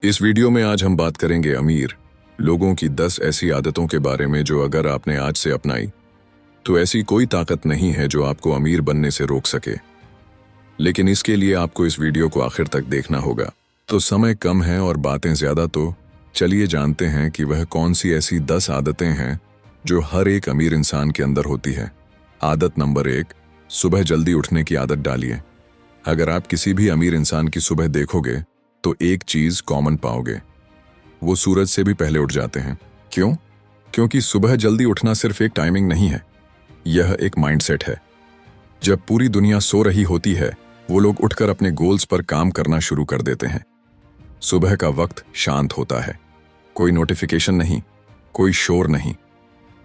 इस वीडियो में आज हम बात करेंगे अमीर लोगों की 10 ऐसी आदतों के बारे में जो अगर आपने आज से अपनाई तो ऐसी कोई ताकत नहीं है जो आपको अमीर बनने से रोक सके। लेकिन इसके लिए आपको इस वीडियो को आखिर तक देखना होगा। तो समय कम है और बातें ज्यादा, तो चलिए जानते हैं कि वह कौन सी ऐसी 10 आदतें हैं जो हर एक अमीर इंसान के अंदर होती है। आदत नंबर 1, सुबह जल्दी उठने की आदत डालिए। अगर आप किसी भी अमीर इंसान की सुबह देखोगे तो एक चीज कॉमन पाओगे, वो सूरज से भी पहले उठ जाते हैं। क्यों? क्योंकि सुबह जल्दी उठना सिर्फ एक टाइमिंग नहीं है, यह एक माइंडसेट है। जब पूरी दुनिया सो रही होती है वो लोग उठकर अपने गोल्स पर काम करना शुरू कर देते हैं। सुबह का वक्त शांत होता है, कोई नोटिफिकेशन नहीं, कोई शोर नहीं,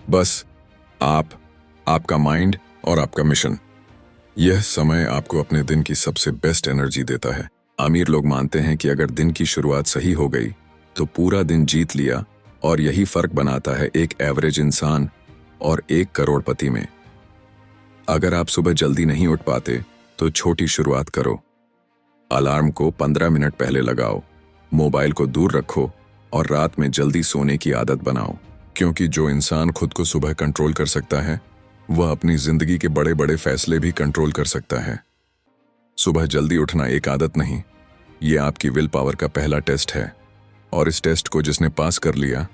बस आपका माइंड और आपका मिशन। यह समय आपको अपने दिन की सबसे बेस्ट एनर्जी देता है। अमीर लोग मानते हैं कि अगर दिन की शुरुआत सही हो गई तो पूरा दिन जीत लिया, और यही फर्क बनाता है एक एवरेज इंसान और एक करोड़पति में। अगर आप सुबह जल्दी नहीं उठ पाते तो छोटी शुरुआत करो। अलार्म को 15 मिनट पहले लगाओ, मोबाइल को दूर रखो और रात में जल्दी सोने की आदत बनाओ। क्योंकि जो इंसान खुद को सुबह कंट्रोल कर सकता है वह अपनी जिंदगी के बड़े बड़े फैसले भी कंट्रोल कर सकता है। सुबह जल्दी उठना एक आदत नहीं, ये आपकी विल पावर का पहला टेस्ट है, और इस टेस्ट को जिसने पास कर लिया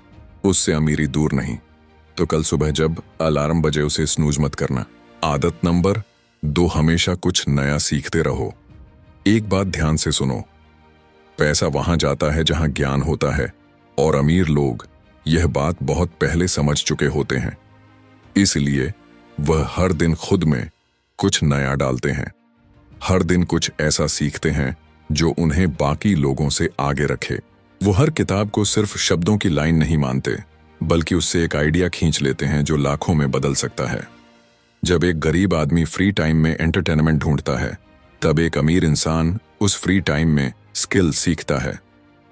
उससे अमीरी दूर नहीं। तो कल सुबह जब अलार्म बजे उसे स्नूज मत करना। आदत नंबर 2, हमेशा कुछ नया सीखते रहो। एक बात ध्यान से सुनो, पैसा वहां जाता है जहां ज्ञान होता है, और अमीर लोग यह बात बहुत पहले समझ चुके होते हैं। इसलिए वह हर दिन खुद में कुछ नया डालते हैं, हर दिन कुछ ऐसा सीखते हैं जो उन्हें बाकी लोगों से आगे रखे। वो हर किताब को सिर्फ शब्दों की लाइन नहीं मानते, बल्कि उससे एक आइडिया खींच लेते हैं जो लाखों में बदल सकता है। जब एक गरीब आदमी फ्री टाइम में एंटरटेनमेंट ढूंढता है, तब एक अमीर इंसान उस फ्री टाइम में स्किल सीखता है,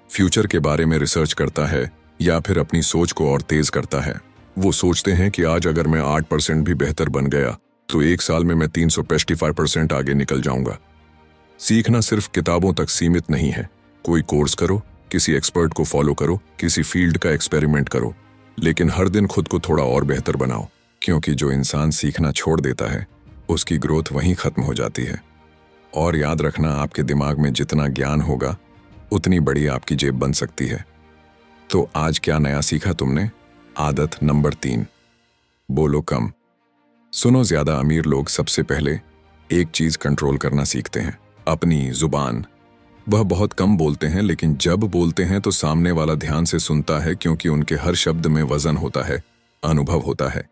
फ्यूचर के बारे में रिसर्च करता है या फिर अपनी सोच को और तेज करता है। वो सोचते हैं कि आज अगर मैं 8% भी बेहतर बन गया तो एक साल में मैं 355% आगे निकल जाऊंगा। सीखना सिर्फ किताबों तक सीमित नहीं है। कोई कोर्स करो, किसी एक्सपर्ट को फॉलो करो, किसी फील्ड का एक्सपेरिमेंट करो, लेकिन हर दिन खुद को थोड़ा और बेहतर बनाओ। क्योंकि जो इंसान सीखना छोड़ देता है उसकी ग्रोथ वहीं खत्म हो जाती है। और याद रखना, आपके दिमाग में जितना ज्ञान होगा उतनी बड़ी आपकी जेब बन सकती है। तो आज क्या नया सीखा तुमने? आदत नंबर 3, बोलो कम। सुनो, ज्यादा अमीर लोग सबसे पहले एक चीज कंट्रोल करना सीखते हैं, अपनी जुबान। वह बहुत कम बोलते हैं, लेकिन जब बोलते हैं तो सामने वाला ध्यान से सुनता है, क्योंकि उनके हर शब्द में वजन होता है, अनुभव होता है।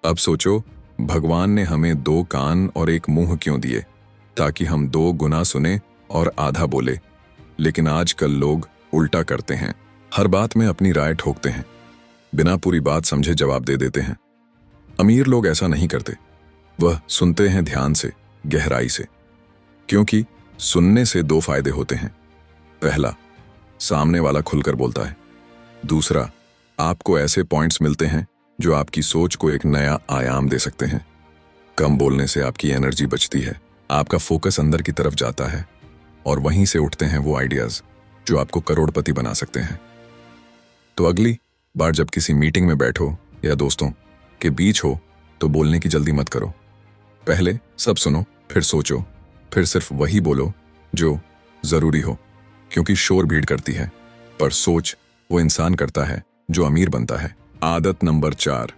अब सोचो, भगवान ने हमें 2 कान और 1 मुंह क्यों दिए? ताकि हम 2 गुना सुने और आधा बोले। लेकिन आजकल लोग उल्टा करते हैं, हर बात में अपनी राय ठोकते हैं, बिना पूरी बात समझे जवाब दे देते हैं। अमीर लोग ऐसा नहीं करते, वह सुनते हैं ध्यान से, गहराई से। क्योंकि सुनने से 2 फायदे होते हैं। पहला, सामने वाला खुलकर बोलता है। दूसरा, आपको ऐसे पॉइंट्स मिलते हैं जो आपकी सोच को एक नया आयाम दे सकते हैं। कम बोलने से आपकी एनर्जी बचती है, आपका फोकस अंदर की तरफ जाता है, और वहीं से उठते हैं वो आइडियाज जो आपको करोड़पति बना सकते हैं। तो अगली बार जब किसी मीटिंग में बैठो या दोस्तों के बीच हो तो बोलने की जल्दी मत करो। पहले सब सुनो, फिर सोचो, फिर सिर्फ वही बोलो जो जरूरी हो। क्योंकि शोर भीड़ करती है, पर सोच वो इंसान करता है जो अमीर बनता है। आदत नंबर 4,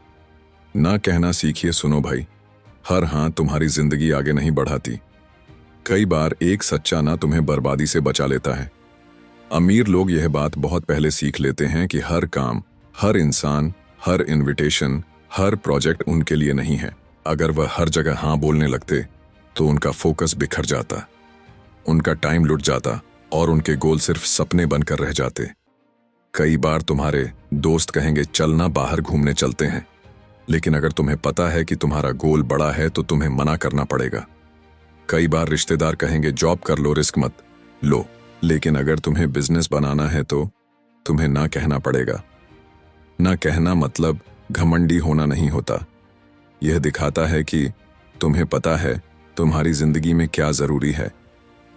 ना कहना सीखिए। सुनो भाई, हर हाँ तुम्हारी जिंदगी आगे नहीं बढ़ाती। कई बार एक सच्चा ना तुम्हें बर्बादी से बचा लेता है। अमीर लोग यह बात बहुत पहले सीख लेते हैं कि हर काम, हर इंसान, हर इनविटेशन, हर प्रोजेक्ट उनके लिए नहीं है। अगर वह हर जगह हाँ बोलने लगते तो उनका फोकस बिखर जाता, उनका टाइम लुट जाता और उनके गोल सिर्फ सपने बनकर रह जाते। कई बार तुम्हारे दोस्त कहेंगे चलना बाहर घूमने चलते हैं, लेकिन अगर तुम्हें पता है कि तुम्हारा गोल बड़ा है तो तुम्हें मना करना पड़ेगा। कई बार रिश्तेदार कहेंगे जॉब कर लो, रिस्क मत लो, लेकिन अगर तुम्हें बिजनेस बनाना है तो तुम्हें ना कहना पड़ेगा। ना कहना मतलब घमंडी होना नहीं होता, यह दिखाता है कि तुम्हें पता है तुम्हारी जिंदगी में क्या जरूरी है।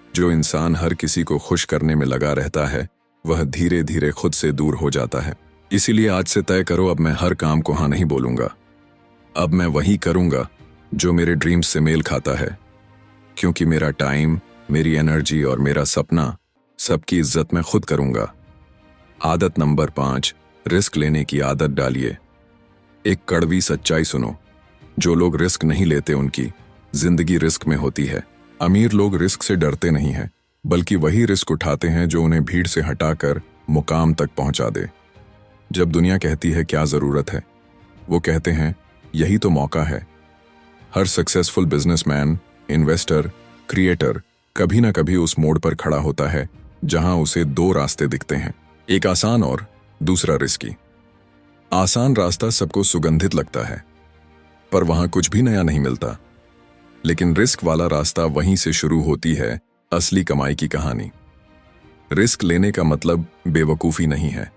जो इंसान हर किसी को खुश करने में लगा रहता है वह धीरे धीरे खुद से दूर हो जाता है। इसीलिए आज से तय करो, अब मैं हर काम को हाँ नहीं बोलूंगा। अब मैं वही करूंगा जो मेरे ड्रीम्स से मेल खाता है, क्योंकि मेरा टाइम, मेरी एनर्जी और मेरा सपना सबकी इज्जत मैं खुद करूंगा। आदत नंबर 5, रिस्क लेने की आदत डालिए। एक कड़वी सच्चाई सुनो, जो लोग रिस्क नहीं लेते उनकी जिंदगी रिस्क में होती है। अमीर लोग रिस्क से डरते नहीं हैं, बल्कि वही रिस्क उठाते हैं जो उन्हें भीड़ से हटाकर मुकाम तक पहुंचा दे। जब दुनिया कहती है क्या जरूरत है, वो कहते हैं यही तो मौका है। हर सक्सेसफुल बिजनेसमैन, इन्वेस्टर, क्रिएटर कभी ना कभी उस मोड़ पर खड़ा होता है जहां उसे 2 रास्ते दिखते हैं, एक आसान और दूसरा रिस्की। आसान रास्ता सबको सुगंधित लगता है, पर वहां कुछ भी नया नहीं मिलता। लेकिन रिस्क वाला रास्ता, वहीं से शुरू होती है असली कमाई की कहानी। रिस्क लेने का मतलब बेवकूफ़ी नहीं है।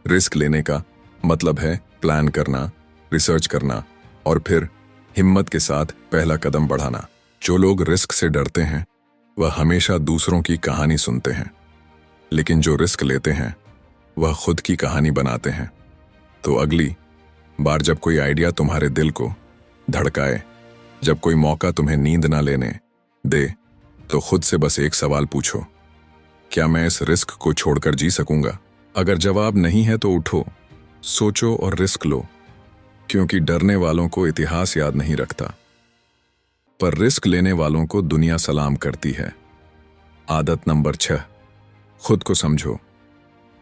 रिस्क लेने का मतलब है प्लान करना, रिसर्च करना और फिर हिम्मत के साथ पहला कदम बढ़ाना। जो लोग रिस्क से डरते हैं वह हमेशा दूसरों की कहानी सुनते हैं, लेकिन जो रिस्क लेते हैं वह खुद की कहानी बनाते हैं। तो अगली बार जब कोई आइडिया तुम्हारे दिल को धड़काए, जब कोई मौका तुम्हें नींद ना लेने दे, तो खुद से बस एक सवाल पूछो, क्या मैं इस रिस्क को छोड़कर जी सकूंगा? अगर जवाब नहीं है तो उठो, सोचो और रिस्क लो, क्योंकि डरने वालों को इतिहास याद नहीं रखता, पर रिस्क लेने वालों को दुनिया सलाम करती है। आदत नंबर 6, खुद को समझो।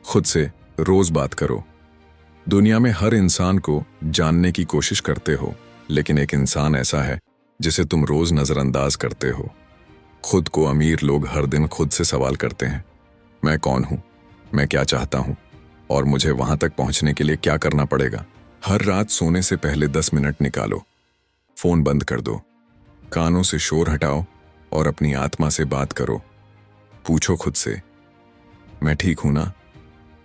खुद से रोज बात करो। दुनिया में हर इंसान को जानने की कोशिश करते हो, लेकिन एक इंसान ऐसा है जिसे तुम रोज नजरअंदाज करते हो। खुद को अमीर लोग हर दिन खुद से सवाल करते हैं, मैं कौन हूं, मैं क्या चाहता हूं और मुझे वहां तक पहुंचने के लिए क्या करना पड़ेगा। हर रात सोने से पहले 10 मिनट निकालो, फोन बंद कर दो, कानों से शोर हटाओ और अपनी आत्मा से बात करो। पूछो खुद से, मैं ठीक हूं ना?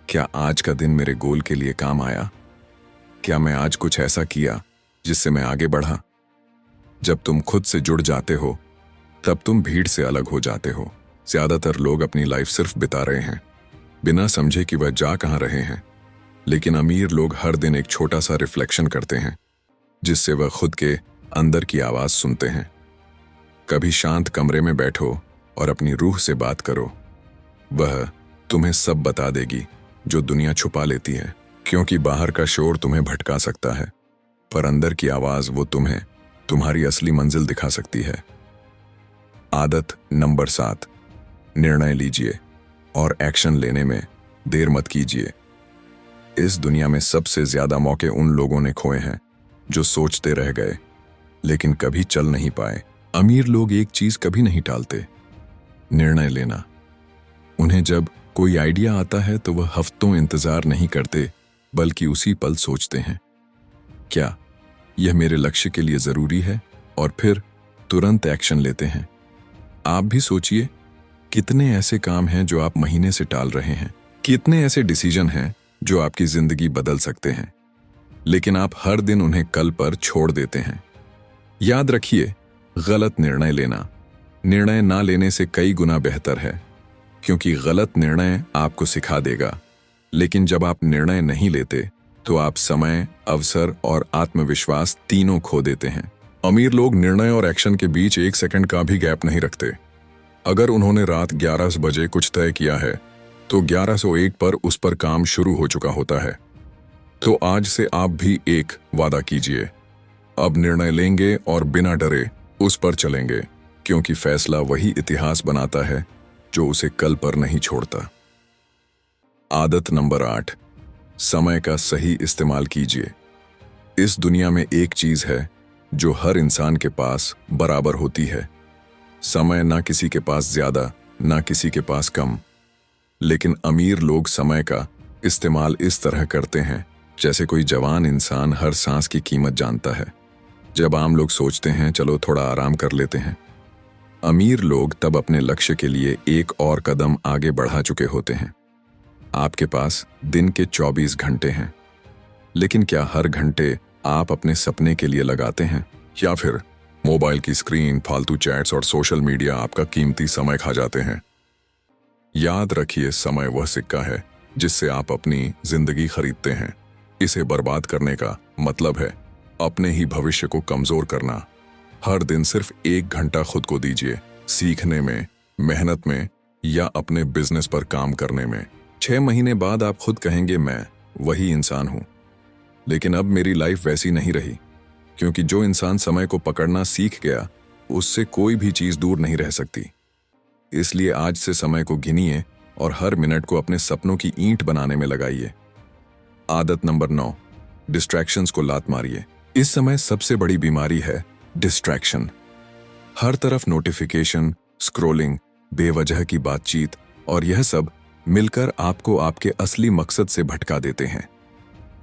क्या आज का दिन मेरे गोल के लिए काम आया? क्या मैं आज कुछ ऐसा किया जिससे मैं आगे बढ़ा? जब तुम खुद से जुड़ जाते हो तब तुम भीड़ से अलग हो जाते हो। ज्यादातर लोग अपनी लाइफ सिर्फ बिता रहे हैं, बिना समझे कि वह जा कहां रहे हैं। लेकिन अमीर लोग हर दिन एक छोटा सा रिफ्लेक्शन करते हैं, जिससे वह खुद के अंदर की आवाज सुनते हैं। कभी शांत कमरे में बैठो और अपनी रूह से बात करो। वह तुम्हें सब बता देगी जो दुनिया छुपा लेती है, क्योंकि बाहर का शोर तुम्हें भटका सकता है, पर अंदर की आवाज वो तुम्हें तुम्हारी असली मंजिल दिखा सकती है। आदत नंबर 7, निर्णय लीजिए और एक्शन लेने में देर मत कीजिए। इस दुनिया में सबसे ज्यादा मौके उन लोगों ने खोए हैं जो सोचते रह गए लेकिन कभी चल नहीं पाए। अमीर लोग एक चीज कभी नहीं टालते, निर्णय लेना। उन्हें जब कोई आइडिया आता है तो वह हफ्तों इंतजार नहीं करते, बल्कि उसी पल सोचते हैं, क्या यह मेरे लक्ष्य के लिए जरूरी है, और फिर तुरंत एक्शन लेते हैं। आप भी सोचिए, कितने ऐसे काम हैं जो आप महीने से टाल रहे हैं, कितने ऐसे डिसीजन हैं जो आपकी जिंदगी बदल सकते हैं, लेकिन आप हर दिन उन्हें कल पर छोड़ देते हैं। याद रखिए, गलत निर्णय ना लेने से कई गुना बेहतर है, क्योंकि गलत निर्णय आपको सिखा देगा, लेकिन जब आप निर्णय नहीं लेते तो आप समय, अवसर और आत्मविश्वास तीनों खो देते हैं। अमीर लोग निर्णय और एक्शन के बीच 1 सेकंड का भी गैप नहीं रखते। अगर उन्होंने रात 11 बजे कुछ तय किया है तो 1101 पर उस पर काम शुरू हो चुका होता है। तो आज से आप भी एक वादा कीजिए, अब निर्णय लेंगे और बिना डरे उस पर चलेंगे, क्योंकि फैसला वही इतिहास बनाता है जो उसे कल पर नहीं छोड़ता। आदत नंबर 8, समय का सही इस्तेमाल कीजिए। इस दुनिया में एक चीज है जो हर इंसान के पास बराबर होती है, समय। ना किसी के पास ज्यादा, ना किसी के पास कम। लेकिन अमीर लोग समय का इस्तेमाल इस तरह करते हैं जैसे कोई जवान इंसान हर सांस की कीमत जानता है। जब आम लोग सोचते हैं चलो थोड़ा आराम कर लेते हैं, अमीर लोग तब अपने लक्ष्य के लिए एक और कदम आगे बढ़ा चुके होते हैं। आपके पास दिन के 24 घंटे हैं, लेकिन क्या हर घंटे आप अपने सपने के लिए लगाते हैं, या फिर मोबाइल की स्क्रीन, फालतू चैट्स और सोशल मीडिया आपका कीमती समय खा जाते हैं? याद रखिए, समय वह सिक्का है जिससे आप अपनी जिंदगी खरीदते हैं। इसे बर्बाद करने का मतलब है अपने ही भविष्य को कमजोर करना। हर दिन सिर्फ 1 घंटा खुद को दीजिए, सीखने में, मेहनत में या अपने बिजनेस पर काम करने में। 6 महीने बाद आप खुद कहेंगे मैं वही इंसान हूं। लेकिन अब मेरी लाइफ वैसी नहीं रही, क्योंकि जो इंसान समय को पकड़ना सीख गया उससे कोई भी चीज दूर नहीं रह सकती। इसलिए आज से समय को गिनिए और हर मिनट को अपने सपनों की ईंट बनाने में लगाइए। आदत नंबर 9, डिस्ट्रैक्शंस को लात मारिए। इस समय सबसे बड़ी बीमारी है डिस्ट्रैक्शन। हर तरफ नोटिफिकेशन, स्क्रोलिंग, बेवजह की बातचीत और यह सब मिलकर आपको आपके असली मकसद से भटका देते हैं।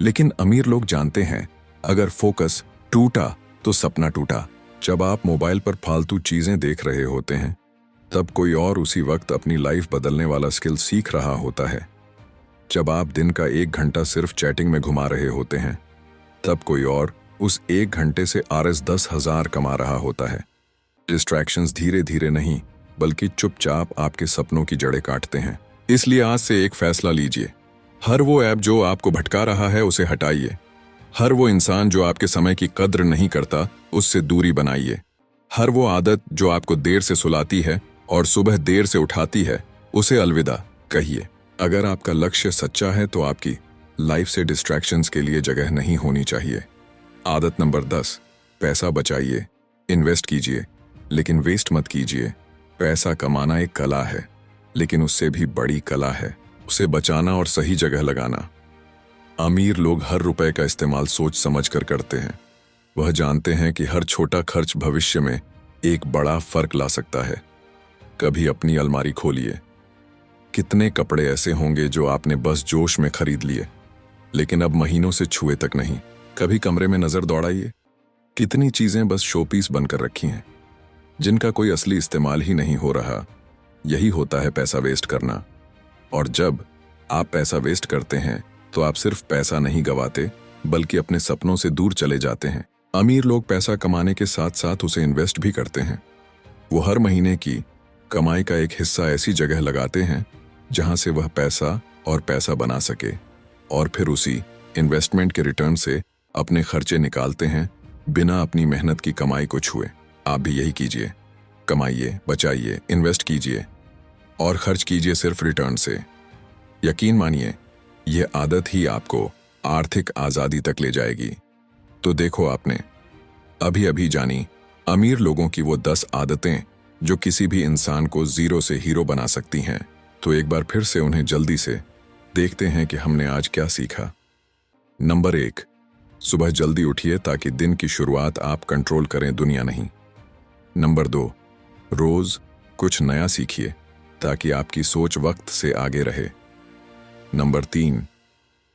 लेकिन अमीर लोग जानते हैं, अगर फोकस टूटा तो सपना टूटा। जब आप मोबाइल पर फालतू चीजें देख रहे होते हैं, तब कोई और उसी वक्त अपनी लाइफ बदलने वाला स्किल सीख रहा होता है। जब आप दिन का 1 घंटा सिर्फ चैटिंग में घुमा रहे होते हैं, तब कोई और उस 1 घंटे से RS 10,000 कमा रहा होता है। डिस्ट्रैक्शंस धीरे धीरे नहीं, बल्कि चुपचाप आपके सपनों की जड़ें काटते हैं। इसलिए आज से एक फैसला लीजिए। हर वो ऐप जो आपको भटका रहा है उसे हटाइए। हर वो इंसान जो आपके समय की कद्र नहीं करता उससे दूरी बनाइए। हर वो आदत जो आपको देर से सुलाती है और सुबह देर से उठाती है, उसे अलविदा कहिए। अगर आपका लक्ष्य सच्चा है तो आपकी लाइफ से डिस्ट्रैक्शंस के लिए जगह नहीं होनी चाहिए। आदत नंबर 10, पैसा बचाइए, इन्वेस्ट कीजिए, लेकिन वेस्ट मत कीजिए। पैसा कमाना एक कला है, लेकिन उससे भी बड़ी कला है उसे बचाना और सही जगह लगाना। अमीर लोग हर रुपए का इस्तेमाल सोच समझ कर करते हैं। वह जानते हैं कि हर छोटा खर्च भविष्य में एक बड़ा फर्क ला सकता है। कभी अपनी अलमारी खोलिए, कितने कपड़े ऐसे होंगे जो आपने बस जोश में खरीद लिए, लेकिन अब महीनों से छुए तक नहीं। कभी कमरे में नजर दौड़ाइए, कितनी चीजें बस शोपीस बनकर रखी हैं, जिनका कोई असली इस्तेमाल ही नहीं हो रहा। यही होता है पैसा वेस्ट करना। और जब आप पैसा वेस्ट करते हैं तो आप सिर्फ पैसा नहीं गवाते, बल्कि अपने सपनों से दूर चले जाते हैं। अमीर लोग पैसा कमाने के साथ साथ उसे इन्वेस्ट भी करते हैं। वो हर महीने की कमाई का एक हिस्सा ऐसी जगह लगाते हैं जहां से वह पैसा बना सके, और फिर उसी इन्वेस्टमेंट के रिटर्न से अपने खर्चे निकालते हैं, बिना अपनी मेहनत की कमाई को छुए। आप भी यही कीजिए, कमाइए, बचाइए, इन्वेस्ट कीजिए और खर्च कीजिए सिर्फ रिटर्न से। यकीन मानिए, यह आदत ही आपको आर्थिक आजादी तक ले जाएगी। तो देखो, आपने अभी अभी जानी अमीर लोगों की वो 10 आदतें जो किसी भी इंसान को जीरो से हीरो बना सकती हैं। तो एक बार फिर से उन्हें जल्दी से देखते हैं कि हमने आज क्या सीखा। नंबर 1, सुबह जल्दी उठिए ताकि दिन की शुरुआत आप कंट्रोल करें, दुनिया नहीं। नंबर 2, रोज कुछ नया सीखिए ताकि आपकी सोच वक्त से आगे रहे। नंबर 3,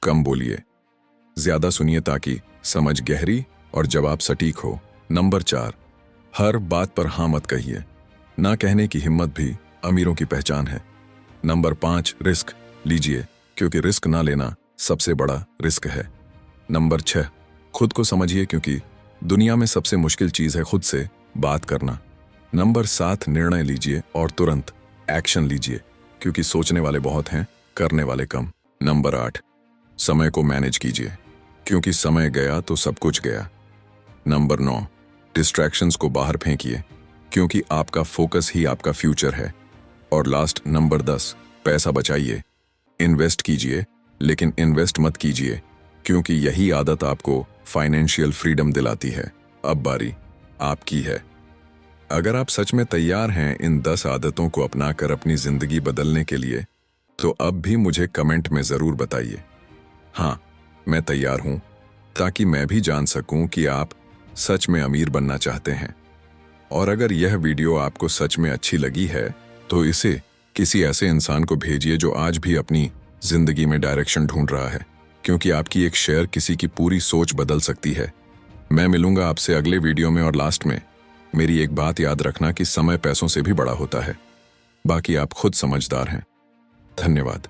कम बोलिए, ज्यादा सुनिए ताकि समझ गहरी और जवाब सटीक हो। नंबर 4, हर बात पर हाँ मत कहिए, ना कहने की हिम्मत भी अमीरों की पहचान है। नंबर 5, रिस्क लीजिए, क्योंकि रिस्क ना लेना सबसे बड़ा रिस्क है। नंबर 6, खुद को समझिए, क्योंकि दुनिया में सबसे मुश्किल चीज है खुद से बात करना। नंबर 7, निर्णय लीजिए और तुरंत एक्शन लीजिए, क्योंकि सोचने वाले बहुत हैं, करने वाले कम। नंबर 8, समय को मैनेज कीजिए, क्योंकि समय गया तो सब कुछ गया। नंबर 9, डिस्ट्रैक्शंस को बाहर फेंकिए, क्योंकि आपका फोकस ही आपका फ्यूचर है। और लास्ट नंबर 10, पैसा बचाइए, इन्वेस्ट कीजिए, लेकिन इन्वेस्ट मत कीजिए, क्योंकि यही आदत आपको फाइनेंशियल फ्रीडम दिलाती है। अब बारी आपकी है। अगर आप सच में तैयार हैं इन 10 आदतों को अपनाकर अपनी जिंदगी बदलने के लिए, तो अब भी मुझे कमेंट में जरूर बताइए, हाँ मैं तैयार हूं, ताकि मैं भी जान सकूं कि आप सच में अमीर बनना चाहते हैं। और अगर यह वीडियो आपको सच में अच्छी लगी है तो इसे किसी ऐसे इंसान को भेजिए जो आज भी अपनी जिंदगी में डायरेक्शन ढूंढ रहा है, क्योंकि आपकी एक शेयर किसी की पूरी सोच बदल सकती है। मैं मिलूंगा आपसे अगले वीडियो में, और लास्ट में मेरी एक बात याद रखना कि समय पैसों से भी बड़ा होता है। बाकी आप खुद समझदार हैं। धन्यवाद।